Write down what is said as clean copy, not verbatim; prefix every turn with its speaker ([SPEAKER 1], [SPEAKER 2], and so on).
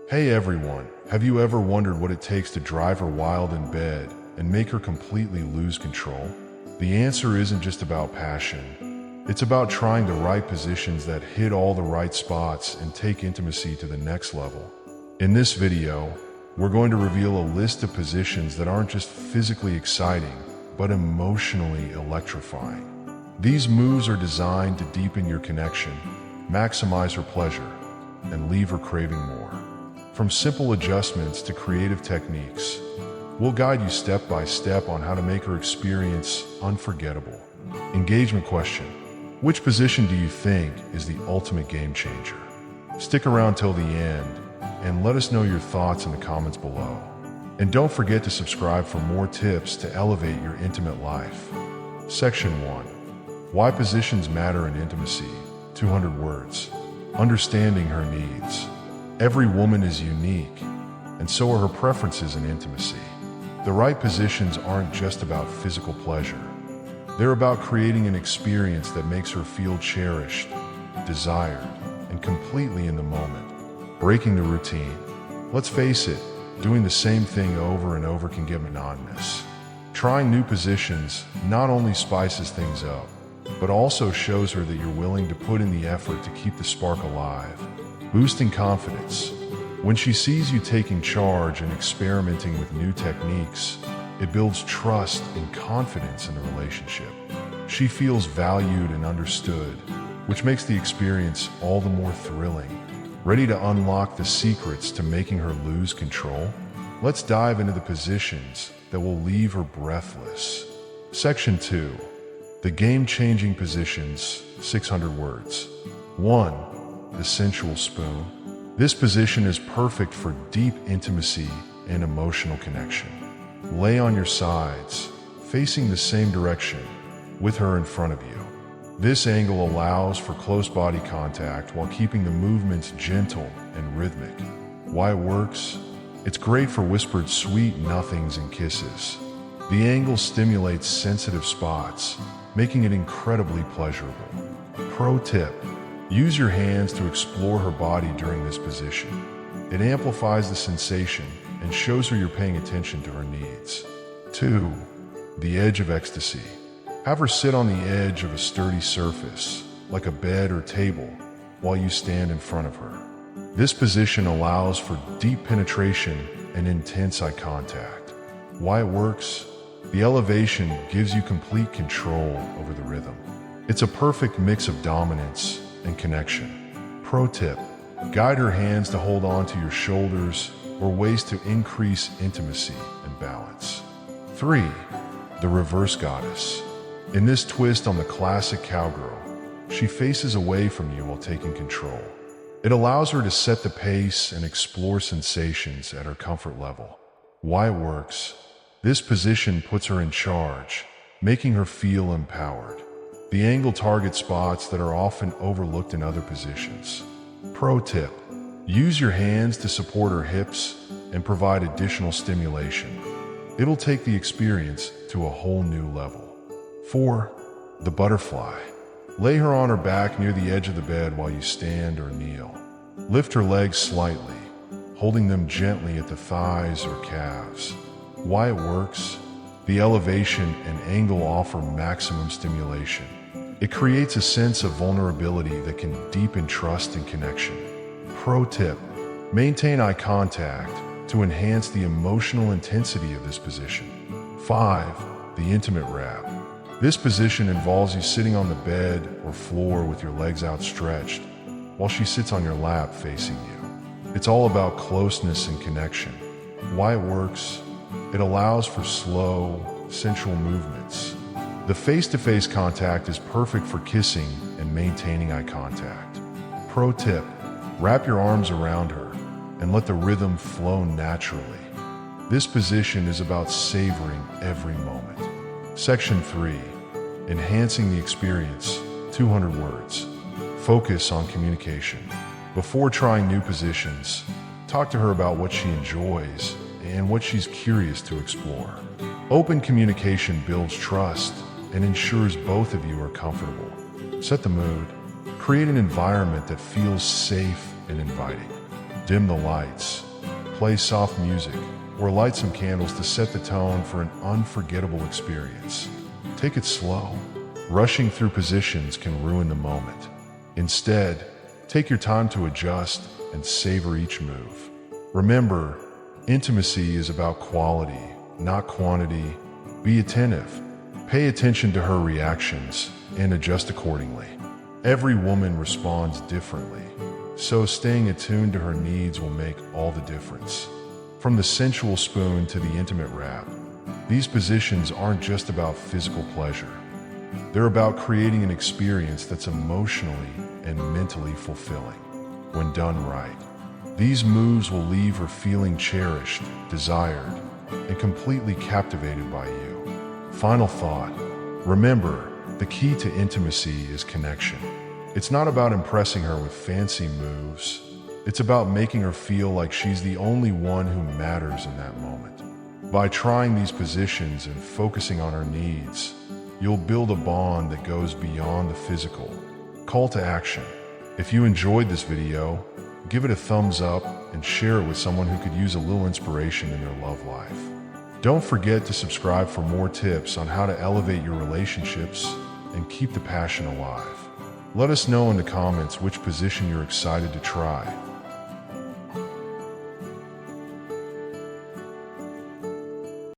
[SPEAKER 1] Hey everyone, have you ever wondered what it takes to drive her wild in bed and make her completely lose control? The answer isn't just about passion. It's about trying the right positions that hit all the right spots and take intimacy to the next level. In this video, we're going to reveal a list of positions that aren't just physically exciting, but emotionally electrifying. These moves are designed to deepen your connection, maximize her pleasure, and leave her craving more. From simple adjustments to creative techniques, we'll guide you step by step on how to make her experience unforgettable. Engagement question: which position do you think is the ultimate game changer? Stick around till the end and let us know your thoughts in the comments below. And don't forget to subscribe for more tips to elevate your intimate life. Section 1. Why positions matter in intimacy. 200 words. Understanding her needs. Every woman is unique, and so are her preferences in intimacy. The right positions aren't just about physical pleasure. They're about creating an experience that makes her feel cherished, desired, and completely in the moment. Breaking the routine. Let's face it, doing the same thing over and over can get monotonous. Trying new positions not only spices things up, but also shows her that you're willing to put in the effort to keep the spark alive. Boosting confidence. When she sees you taking charge and experimenting with new techniques, it builds trust and confidence in the relationship. She feels valued and understood, which makes the experience all the more thrilling. Ready to unlock the secrets to making her lose control? Let's dive into the positions that will leave her breathless. Section 2. The game-changing positions, 600 words. 1. The sensual spoon. This position is perfect for deep intimacy and emotional connection. Lay on your sides, facing the same direction, with her in front of you. This angle allows for close body contact while keeping the movements gentle and rhythmic. Why it works? It's great for whispered sweet nothings and kisses. The angle stimulates sensitive spots, making it incredibly pleasurable. Pro tip: use your hands to explore her body during this position. It amplifies the sensation and shows her you're paying attention to her needs. 2. The edge of ecstasy. Have her sit on the edge of a sturdy surface, like a bed or table, while you stand in front of her. This position allows for deep penetration and intense eye contact. Why it works? The elevation gives you complete control over the rhythm. It's a perfect mix of dominance and connection. Pro tip: guide her hands to hold on to your shoulders or ways to increase intimacy and balance. 3. The reverse goddess. In this twist on the classic cowgirl, she faces away from you while taking control. It allows her to set the pace and explore sensations at her comfort level. Why it works? This position puts her in charge, making her feel empowered. The angle targets spots that are often overlooked in other positions. Pro tip: use your hands to support her hips and provide additional stimulation. It'll take the experience to a whole new level. 4. The butterfly. Lay her on her back near the edge of the bed while you stand or kneel. Lift her legs slightly, holding them gently at the thighs or calves. Why it works? The elevation and angle offer maximum stimulation. It creates a sense of vulnerability that can deepen trust and connection. Pro tip: maintain eye contact to enhance the emotional intensity of this position. 5. The intimate wrap. This position involves you sitting on the bed or floor with your legs outstretched, while she sits on your lap facing you. It's all about closeness and connection. Why it works? It allows for slow, sensual movements. The face-to-face contact is perfect for kissing and maintaining eye contact. Pro tip: wrap your arms around her and let the rhythm flow naturally. This position is about savoring every moment. Section 3. Enhancing the experience. 200 words. Focus on communication. Before trying new positions, talk to her about what she enjoys and what she's curious to explore. Open communication builds trust and ensures both of you are comfortable. Set the mood. Create an environment that feels safe and inviting. Dim the lights, play soft music, or light some candles to set the tone for an unforgettable experience. Take it slow. Rushing through positions can ruin the moment. Instead, take your time to adjust and savor each move. Remember, intimacy is about quality, not quantity. Be attentive. Pay attention to her reactions and adjust accordingly. Every woman responds differently, so staying attuned to her needs will make all the difference. From the sensual spoon to the intimate wrap, these positions aren't just about physical pleasure. They're about creating an experience that's emotionally and mentally fulfilling. When done right, these moves will leave her feeling cherished, desired, and completely captivated by you. Final thought. Remember, the key to intimacy is connection. It's not about impressing her with fancy moves. It's about making her feel like she's the only one who matters in that moment. By trying these positions and focusing on her needs, you'll build a bond that goes beyond the physical. Call to action. If you enjoyed this video, give it a thumbs up and share it with someone who could use a little inspiration in their love life. Don't forget to subscribe for more tips on how to elevate your relationships and keep the passion alive. Let us know in the comments which position you're excited to try.